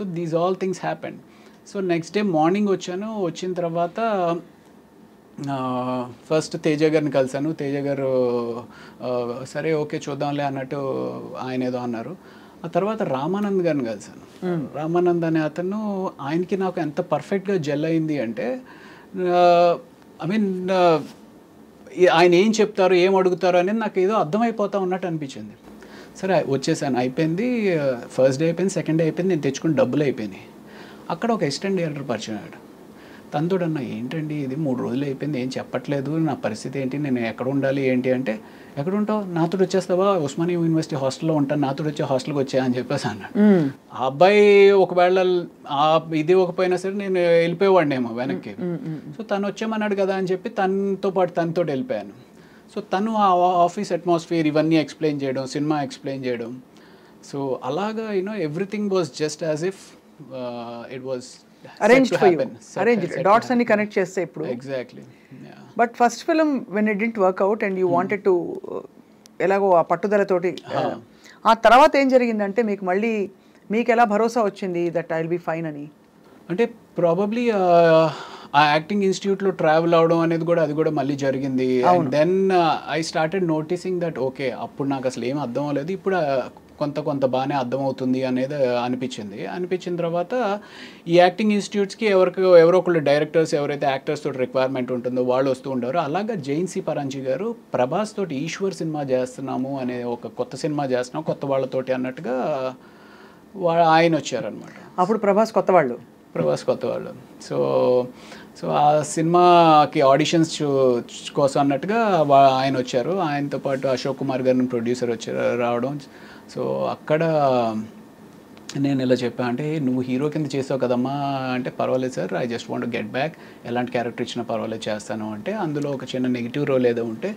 So these all things happened. So next day morning వచ్చాను. వచ్చిన తర్వాత ఫస్ట్ తేజ గారిని కలిశాను. తేజ గారు సరే ఓకే చూద్దాంలే అన్నట్టు ఆయన ఏదో అన్నారు. ఆ తర్వాత రామానంద్ గారిని కలిశాను. రామానంద్ అనే అతను, ఆయనకి నాకు ఎంత పర్ఫెక్ట్గా జెల్ అయింది అంటే, ఐ మీన్ ఆయన ఏం చెప్తారు ఏం అడుగుతారు అనేది నాకు ఏదో అర్థమైపోతా ఉన్నట్టు అనిపించింది. సరే వచ్చేసాను, అయిపోయింది. ఫస్ట్ డే అయిపోయింది, సెకండ్ డే అయిపోయింది, నేను తెచ్చుకుని డబ్బులు అయిపోయినాయి. అక్కడ ఒక అసిస్టెంట్ డైరెక్టర్ పరిచయం అయ్యాడు. తనతోడు అన్న ఏంటండి ఇది 3 రోజులు అయిపోయింది, ఏం చెప్పట్లేదు, నా పరిస్థితి ఏంటి, నేను ఎక్కడ ఉండాలి ఏంటి అంటే, ఎక్కడ ఉంటావు, నాతో వచ్చేస్తావా, ఉస్మానియా యూనివర్సిటీ హాస్టల్లో ఉంటాను, నాతో వచ్చే హాస్టల్కి వచ్చా అని చెప్పేసి అన్నాడు. ఆ అబ్బాయి ఒకవేళ ఇది ఒకపోయినా సరే నేను వెళ్ళిపోయేవాడినేమో వెనక్కి. సో తను వచ్చామన్నాడు కదా అని చెప్పి తనతో పాటు తనతో వెళ్ళిపోయాను. సో తను ఆ ఆఫీస్ అట్మాస్ఫియర్ ఇవన్నీ ఎక్స్ప్లెయిన్ చేయడం, సినిమా ఎక్స్ప్లెయిన్ చేయడం. సో అలాగా everything was just as if it was arranged for you, arranged dots అన్ని కనెక్ట్ చేస్తే ఇప్పుడు. Exactly. But first film when it didn't work out and you wanted to ఎలాగో ఆ పట్టుదలతోటి, ఆ తర్వాత ఏం జరిగిందంటే మీకు ఎలా భరోసా వచ్చింది that I will be fine అని? అంటే ప్రాబబ్లీ ఆ యాక్టింగ్ ఇన్స్టిట్యూట్లో ట్రావెల్ అవడం అనేది కూడా అది కూడా మళ్ళీ జరిగింది. And then I started noticing that okay అప్పుడు నాకు అసలు ఏం అర్థం అవ్వలేదు, ఇప్పుడు కొంత బాగానే అర్థమవుతుంది అనేది అనిపించిన తర్వాత ఈ యాక్టింగ్ ఇన్స్టిట్యూట్స్కి ఎవరో ఒకళ్ళు డైరెక్టర్స్, ఎవరైతే యాక్టర్స్ తోటి రిక్వైర్మెంట్ ఉంటుందో వాళ్ళు వస్తూ ఉంటారు. అలాగా జైన్సీ పరంజీ గారు ప్రభాస్ తోటి ఈశ్వర్ సినిమా చేస్తున్నాము అనే ఒక కొత్త సినిమా చేస్తున్నాం కొత్త వాళ్ళతోటి అన్నట్టుగా ఆయన వచ్చారనమాట. అప్పుడు ప్రభాస్ కొత్త వాళ్ళు. సో ఆ సినిమాకి ఆడిషన్స్ కోసం అన్నట్టుగా ఆయన వచ్చారు. ఆయనతో పాటు అశోక్ కుమార్ గారిని ప్రొడ్యూసర్ రావడం. సో అక్కడ నేను ఇలా చెప్పాను, అంటే నువ్వు హీరో కింద చేసావు కదమ్మా అంటే, పర్వాలేదు sir, I just want get back, ఎలాంటి క్యారెక్టర్ ఇచ్చినా పర్వాలేదు చేస్తాను అంటే, అందులో ఒక చిన్న నెగిటివ్ రోల్ ఏదో ఉంటే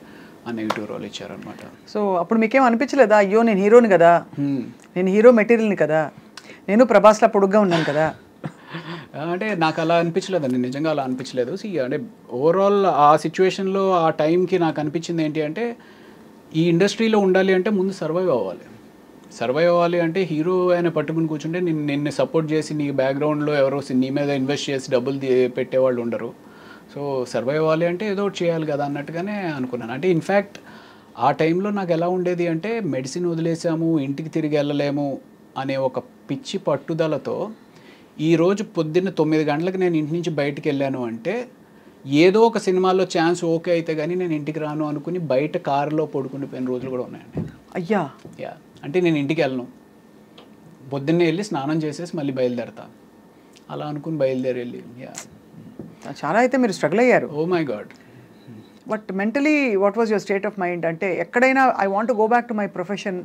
ఆ నెగిటివ్ రోల్ ఇచ్చారనమాట. సో అప్పుడు మీకేం అనిపించలేదా, అయ్యో నేను హీరోని కదా, నేను హీరో మెటీరియల్ని కదా, నేను ప్రభాస్లా పొడుగ్గా ఉన్నాను కదా? అంటే నాకు అలా అనిపించలేదండి, నిజంగా అలా అనిపించలేదు. అంటే ఓవరాల్ ఆ సిచ్యువేషన్లో ఆ టైంకి నాకు అనిపించింది ఏంటి అంటే, ఈ ఇండస్ట్రీలో ఉండాలి అంటే ముందు సర్వైవ్ అవ్వాలి అంటే హీరో ఆయన పట్టుకుని కూర్చుంటే నిన్ను సపోర్ట్ చేసి నీ బ్యాక్గ్రౌండ్లో ఎవరో నీ మీద ఇన్వెస్ట్ చేసి డబ్బులు పెట్టేవాళ్ళు ఉండరు. సో సర్వైవ్ అవ్వాలి అంటే ఏదో ఒకటి చేయాలి కదా అన్నట్టుగానే అనుకున్నాను. అంటే ఇన్ఫ్యాక్ట్ ఆ టైంలో నాకు ఎలా ఉండేది అంటే, మెడిసిన్ వదిలేసాము, ఇంటికి తిరిగి వెళ్ళలేము అనే ఒక పిచ్చి పట్టుదలతో ఈరోజు పొద్దున్న 9 గంటలకు నేను ఇంటి నుంచి బయటికి వెళ్ళాను అంటే, ఏదో ఒక సినిమాలో ఛాన్స్ ఓకే అయితే కానీ నేను ఇంటికి రాను అనుకుని బయట కారులో పడుకునిపోయిన రోజులు కూడా ఉన్నాయండి. అయ్యా. అంటే నేను ఇంటికి వెళ్ళను, పొద్దున్నే వెళ్ళి స్నానం చేసేసి మళ్ళీ బయలుదేరతా, అలా అనుకుని బయలుదేరి చాలా అయితే మీరు స్ట్రగుల్ అయ్యారు. Oh my god. But mentally what was your state of mind? అంటే ఎక్కడైనా I want to go back to my profession,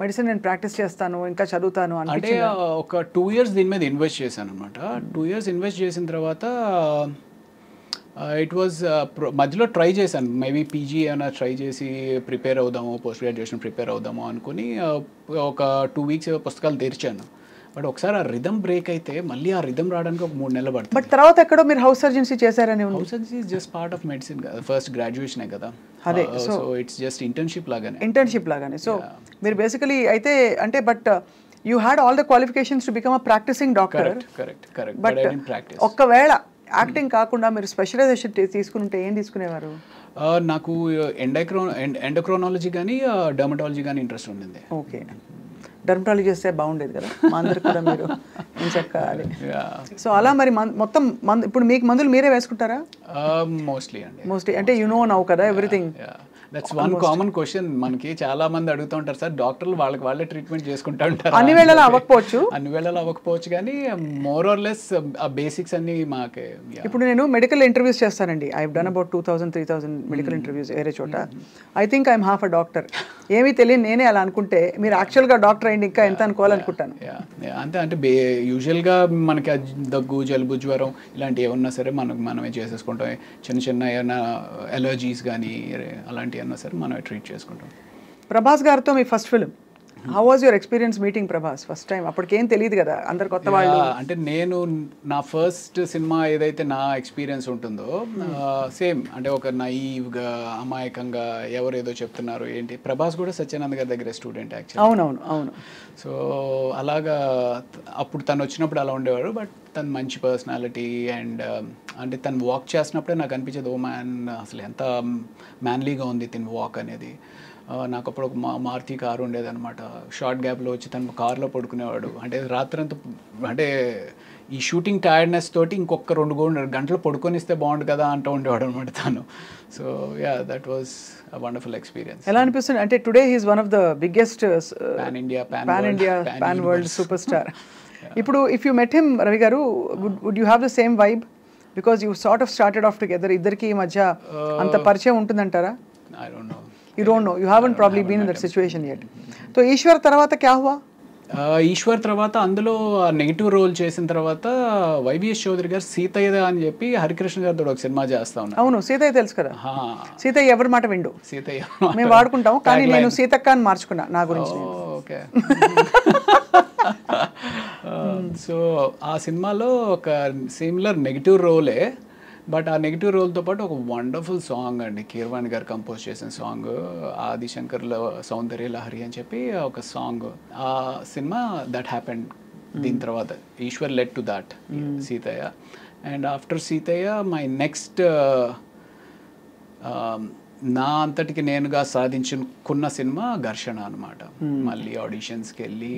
medicine నేను ప్రాక్టీస్ చేస్తాను, ఇంకా చదువుతాను అంటే ఒక 2 years దీని మీద ఇన్వెస్ట్ చేశాను అనమాట. 2 years ఇన్వెస్ట్ చేసిన తర్వాత ఇట్ వాజ్ మధ్యలో ట్రై చేశాను, మేబీ పీజీ ఏమైనా ట్రై చేసి ప్రిపేర్ అవుదాము, పోస్ట్ గ్రాడ్యుయేషన్ ప్రిపేర్ అవుదాము అనుకుని ఒక 2 weeks పుస్తకాలు తెరిచాను. బట్ ఒకసారి ఆ రిథమ్ బ్రేక్ అయితే మళ్ళీ ఆ రిథమ్ రావడానికి ఒక 3 నెలలు పడుతుంది. బట్ తర్వాత ఎక్కడో మీరు హౌస్ సర్జన్సీ చేశారని? House surgency is just part of medicine కదా, ఫస్ట్ గ్రాడ్యుయేషనే కదా. అదే, సో ఇట్స్ జస్ట్ ఇంటర్న్షిప్ లాగానే. సో మీరు బేసికలీ అయితే అంటే, but you had all the qualifications to become a practising doctor. Correct. But ఒక్కవేళ యాక్టింగ్ కాకుండా మీరు స్పెషలైజేషన్ తీసుకుంటే ఏం తీసుకునేవారు? నాకు ఎండోక్రోనాలజీ కానీ డర్మటాలజీ కానీ ఇంట్రెస్ట్ ఉండింది. ఓకే, డర్మటాలజీ చేస్తే బాగుండేది కదా, మా అందరికి కూడా మీరు ఏం చెప్పాలి. సో అలా మరి మొత్తం ఇప్పుడు మీకు మందులు మీరే వేసుకుంటారా? మోస్ట్లీ అంటే యు నో నౌ కదా everything. That's one common question మనకి చాలా మంది అడుగుతూ ఉంటారు, సార్ డాక్టర్లు వాళ్ళే ట్రీట్మెంట్ చేసుకుంటా ఉంటారు. అన్ని వేళలా అవ్వకపోవచ్చు కానీ మోర్ ఆర్ లెస్ ఆ బేసిక్స్ అన్ని మాకే. ఇప్పుడు నేను మెడికల్ ఇంటర్వ్యూస్ చేస్తానండి, I have done about 2000-3000 medical interviews వేరే చోట. I think I'm half a doctor. ఏమీ తెలియదు నేనే అలా అనుకుంటే, మీరు యాక్చువల్గా డాక్టర్ అయింది ఇంకా ఎంత అనుకోవాలనుకుంటాను. అంటే యూజువల్గా మనకి దగ్గు, జలుబు, జ్వరం ఇలాంటివి ఏమన్నా సరే మనమే చేసేసుకుంటాం. చిన్న ఏమైనా ఎలర్జీస్ కానీ అలాంటివి అన్నా సరే మనమే ట్రీట్ చేసుకుంటాం. ప్రభాస్ గారితో మీ first film how was your experience meeting Prabhas first time? అప్పటికేం తెలియదు కదా, అందరు కొత్త వాళ్ళు. అంటే నేను నా ఫస్ట్ సినిమా ఏదైతే నా ఎక్స్పీరియన్స్ ఉంటుందో సేమ్ అంటే ఒక నైవ్గా అమాయకంగా ఎవరేదో చెప్తున్నారు ఏంటి. ప్రభాస్ కూడా సత్యానంద్ గారి దగ్గర స్టూడెంట్ యాక్చువల్లీ. అవునవును అవును. సో అలాగా అప్పుడు తను వచ్చినప్పుడు అలా ఉండేవాడు. బట్ తను మంచి పర్సనాలిటీ అండ్ అంటే తను వాక్ చేసినప్పుడే నాకు అనిపించేది ఓ మ్యాన్ అసలు ఎంత మ్యాన్లీగా ఉంది తిని వాక్ అనేది. నాకు అప్పుడు ఒక మారుతి కారు ఉండేది అనమాట. షార్ట్ గ్యాప్లో వచ్చి తను కార్లో పడుకునేవాడు. అంటే రాత్రంతా అంటే ఈ షూటింగ్ టైర్డ్నెస్ తోటి ఇంకొక 2 గంటలు పడుకొనిస్తే బాగుండు కదా అంటూ ఉండేవాడు అనమాట తను. So yeah, that was a wonderful experience. ఎలా అనిపిస్తుంది అంటే today he's one of the biggest pan India pan world super star. ఇప్పుడు if you met him Ravi garu, would you have the same vibe? Because you sort of started off together. ఇద్దరికి మధ్య అంత పరిచయం ఉంటుందంటారా? I don't know. You don't know. You haven't probably been in that situation yet. So Eshwar తర్వాత క్యా హువా? ఈశ్వర్ తర్వాత అందులో negative role చేసిన తర్వాత వైవిఎస్ చౌదరి గారు సీతయ్య అని చెప్పి హరికృష్ణ గారితో ఒక సినిమా చేస్తా ఉన్నారు. అవును, సీతయ్య తెలుసు కదా. సీతయ్య ఎవరి మాట విండు, సీతయ్య మేము వాడుకుంటాం. కానీ నేను సీతక్క అని మార్చుకున్నా నా గురించి. ఓకే. సో ఆ సినిమాలో ఒక సిమిలర్ నెగిటివ్ రోలే. బట్ ఆ నెగిటివ్ రోల్తో పాటు ఒక వండర్ఫుల్ సాంగ్ అండి, కీరవాణి గారు కంపోజ్ చేసిన సాంగ్, ఆదిశంకర్ల సౌందర్య లహరి అని చెప్పి ఒక సాంగ్. ఆ సినిమా దట్ హ్యాపెండ్. దీని తర్వాత Eshwar led to that Seethayya. And after Seethayya my next నా అంతటికి నేనుగా సాధించుకున్న సినిమా ఘర్షణ అనమాట. మళ్ళీ ఆడిషన్స్కి వెళ్ళి.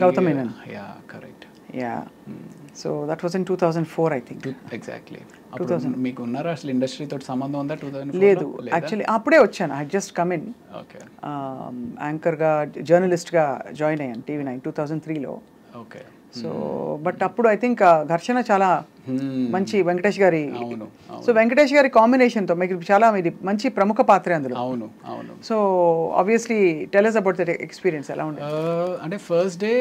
Yeah correct. Yeah. So that was in 2004 I think. Exactly. మీకు ఉన్నారా అసలు ఇండస్ట్రీ తోటి సంబంధం ఉందా? 2004 లేదు యాక్చువల్లీ, అప్పుడే వచ్చాను. I just come in. Okay. యాంకర్గా జర్నలిస్ట్గా జాయిన్ అయ్యాను TV9 2003లో. ఓకే. సో బట్ అప్పుడు ఐ థింక్ ఘర్షణ చాలా మంచి వెంకటేష్ గారి. సో వెంకటేష్ గారి కాంబినేషన్తో మీకు చాలా ఇది మంచి ప్రముఖ పాత్ర అందులో. అవును అవును. So obviously tell us about that experience. ఎలా ఉంది అంటే ఫస్ట్ డే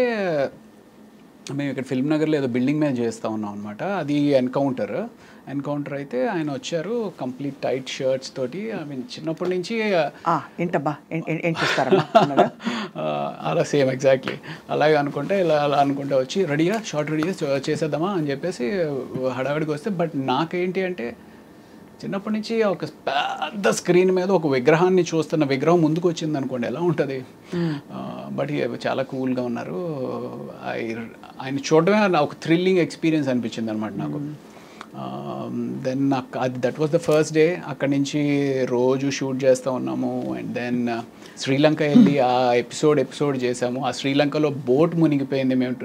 మేము ఇక్కడ ఫిల్మ్ నగర్లో ఏదో బిల్డింగ్ మీద చేస్తూ ఉన్నాం అనమాట. అది ఎన్కౌంటర్ అయితే ఆయన వచ్చారు కంప్లీట్ టైట్ షర్ట్స్ తోటి. ఐ మీన్ చిన్నప్పటి నుంచి ఏంటబ్బా ఏం చేస్తారా అలా సేమ్ ఎగ్జాక్ట్లీ అలాగే అనుకుంటే అలా అనుకుంటే వచ్చి రెడీగా షార్ట్ రెడీగా చేసేద్దామా అని చెప్పేసి హడావిడికి వస్తే. బట్ నాకేంటి అంటే చిన్నప్పటి నుంచి ఒక పెద్ద స్క్రీన్ మీద ఒక విగ్రహాన్ని చూస్తున్న విగ్రహం ముందుకు వచ్చింది అనుకోండి ఎలా ఉంటుంది. బట్ చాలా కూల్గా ఉన్నారు. ఆయన చూడడమే ఒక థ్రిల్లింగ్ ఎక్స్పీరియన్స్ అనిపించింది అనమాట నాకు. దెన్ నాకు అది that was the first day. అక్కడి నుంచి రోజు షూట్ చేస్తూ ఉన్నాము. అండ్ దెన్ శ్రీలంక వెళ్ళి ఆ ఎపిసోడ్ చేసాము. ఆ శ్రీలంకలో బోట్ మునిగిపోయింది. మేము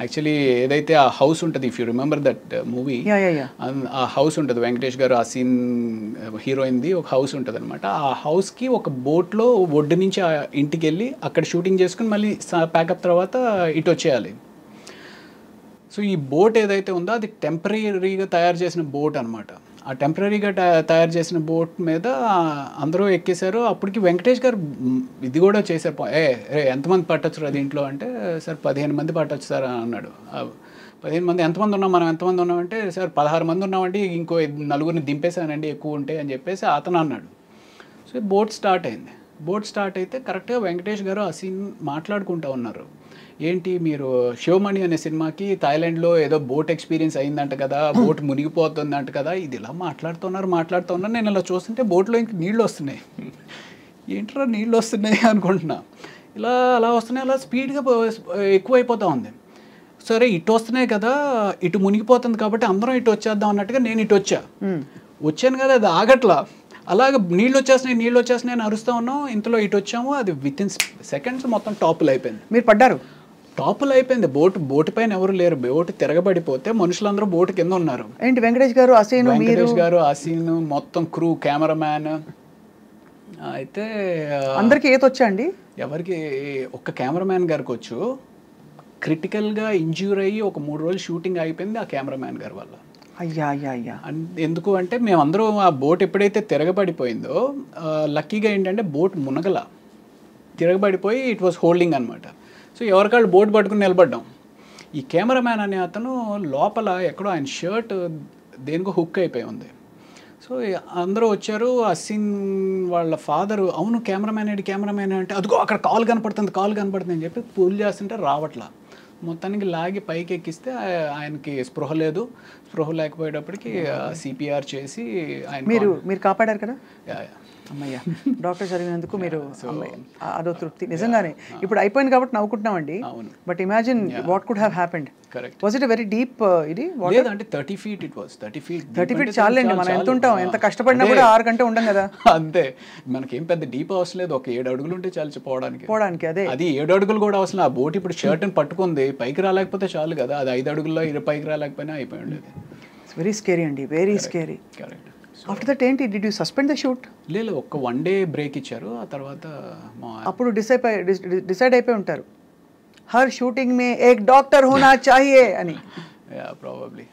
యాక్చువల్లీ ఏదైతే ఆ హౌస్ ఉంటుంది, if you remember that movie, ఆ హౌస్ ఉంటుంది వెంకటేష్ గారు ఆ సీన్ హీరోయిన్ది ఒక హౌస్ ఉంటుంది అనమాట. ఆ హౌస్కి ఒక బోట్లో ఒడ్డు నుంచి ఆ ఇంటికి వెళ్ళి అక్కడ షూటింగ్ చేసుకుని మళ్ళీ ప్యాకప్ తర్వాత ఇటు వచ్చేయాలి. సో ఈ బోట్ ఏదైతే ఉందో అది టెంపరీగా తయారు చేసిన బోట్ అనమాట. ఆ టెంపరీగా తయారు చేసిన బోట్ మీద అందరూ ఎక్కేశారు. అప్పటికి వెంకటేష్ గారు ఇది కూడా చేశారు. ఎంతమంది పట్టొచ్చు దీంట్లో అంటే, సార్ 15 మంది పట్టొచ్చు సార్ అన్నాడు. 15 మంది ఎంతమంది ఉన్నాం, మనం ఎంతమంది ఉన్నామంటే, సార్ 16 మంది ఉన్నామండి, ఇంకో 4 దింపేశానండి ఎక్కువ ఉంటే అని చెప్పేసి అతను అన్నాడు. సో బోట్ స్టార్ట్ అయింది. బోట్ స్టార్ట్ అయితే కరెక్ట్గా వెంకటేష్ గారు ఆ సీన్ మాట్లాడుకుంటూ ఉన్నారు. ఏంటి మీరు శివమణి అనే సినిమాకి థాయిలాండ్లో ఏదో బోట్ ఎక్స్పీరియన్స్ అయిందంట కదా, బోట్ మునిగిపోతుందంట కదా, ఇది ఇలా మాట్లాడుతున్నారు. నేను ఇలా చూస్తుంటే బోట్లో ఇంక నీళ్ళు వస్తున్నాయి. ఏంట్రా నీళ్ళు వస్తున్నాయి అనుకుంటున్నా. అలా వస్తున్నాయి, అలా స్పీడ్గా ఎక్కువైపోతూ ఉంది. సరే ఇటు వస్తున్నాయి కదా, ఇటు మునిగిపోతుంది కాబట్టి అందరం ఇటు వచ్చేద్దాం అన్నట్టుగా నేను ఇటు వచ్చాను కదా, అది ఆగట్లా. అలాగే నీళ్ళు వచ్చేస్తున్నాయి అని అరుస్తూ ఉన్నాం. ఇంతలో ఇటు వచ్చాము, అది విత్ ఇన్ సెకండ్స్ మొత్తం టాపులు అయిపోయింది. మీరు పడ్డారు? టాపులు అయిపోయింది. బోటు పైన ఎవరు లేరు. బోటు తిరగబడిపోతే మనుషులందరూ బోటు కింద ఉన్నారు. ఏంటి వెంకటేష్ గారు అసీన్ మొత్తం క్రూ, కెమెరామ్యాన్. అయితే అందరికి ఈత వచ్చా అండి? ఎవరికి? ఒక్క కెమెరామ్యాన్ గారికి వచ్చు. క్రిటికల్గా ఇంజ్యూర్ అయ్యి ఒక 3 రోజులు షూటింగ్ అయిపోయింది ఆ కెమెరామ్యాన్ గారి వల్ల. అయ్యా. ఎందుకు అంటే మేమందరం ఆ బోట్ ఎప్పుడైతే తిరగబడిపోయిందో లక్కీగా ఏంటంటే బోట్ మునగల, తిరగబడిపోయి ఇట్ వాస్ హోల్డింగ్ అనమాట. సో ఎవరికాళ్ళు బోట్ పట్టుకుని నిలబడ్డాం. ఈ కెమెరామ్యాన్ అనే అతను లోపల ఎక్కడో ఆయన షర్ట్ దేనికో హుక్ అయిపోయి ఉంది. సో అందరూ వచ్చారు. అసిన్ వాళ్ళ ఫాదరు అవును కెమెరామ్యాన్ అంటే అదిగో అక్కడ కాల్ కనపడుతుంది అని చెప్పి పూల్ చేస్తుంటే రావట్లా. మొత్తానికి లాగి పైకి ఎక్కిస్తే ఆయనకి స్పృహ లేకపోయేటప్పటికి సిపిఆర్ చేసి ఆయన మీరు కాపాడారు కదా యా, యా. అమ్మయ్య డాక్టర్ చదివినందుకు మీరు అదో తృప్తి నిజంగానే. ఇప్పుడు అయిపోయింది కాబట్టి నవ్వుకుంటున్నామండి. But imagine what could have happened. Correct. Was it very deep ఇది? లేదు అంటే 30 feet it was. 30 feet 30 feet చాలండి. మనం ఎంత ఉంటాం, ఎంత కష్టపడినా కూడా 6 గంటలు ఉండం కదా. అంతే, మనకేం పెద్ద డీప్ అవసరం లేదు. ఒక 7 అడుగులు ఉంటే చాలు పోవడానికి. అదే అది 7 అడుగులు కూడా అవసరం. ఆ బోట్ ఇప్పుడు షర్ట్ని పట్టుకుంది, పైకి రాలేకపోతే చాలు కదా. అది 5 అడుగుల్లో పైకి రాలేకపోయినా అయిపోయి ఉండేది. ఇట్స్ వెరీ స్కేరీ అండి, very scary. Correct. After that ఏంటి, did you suspend the shoot? లేదు, ఒక 1 day బ్రేక్ ఇచ్చారు. ఆ తర్వాత అప్పుడు డిసైడ్ అయిపోయి ఉంటారు, హర్ షూటింగ్ మే ఏక్ డాక్టర్ హోనా చాహియే అని. ప్రాబబ్లీ.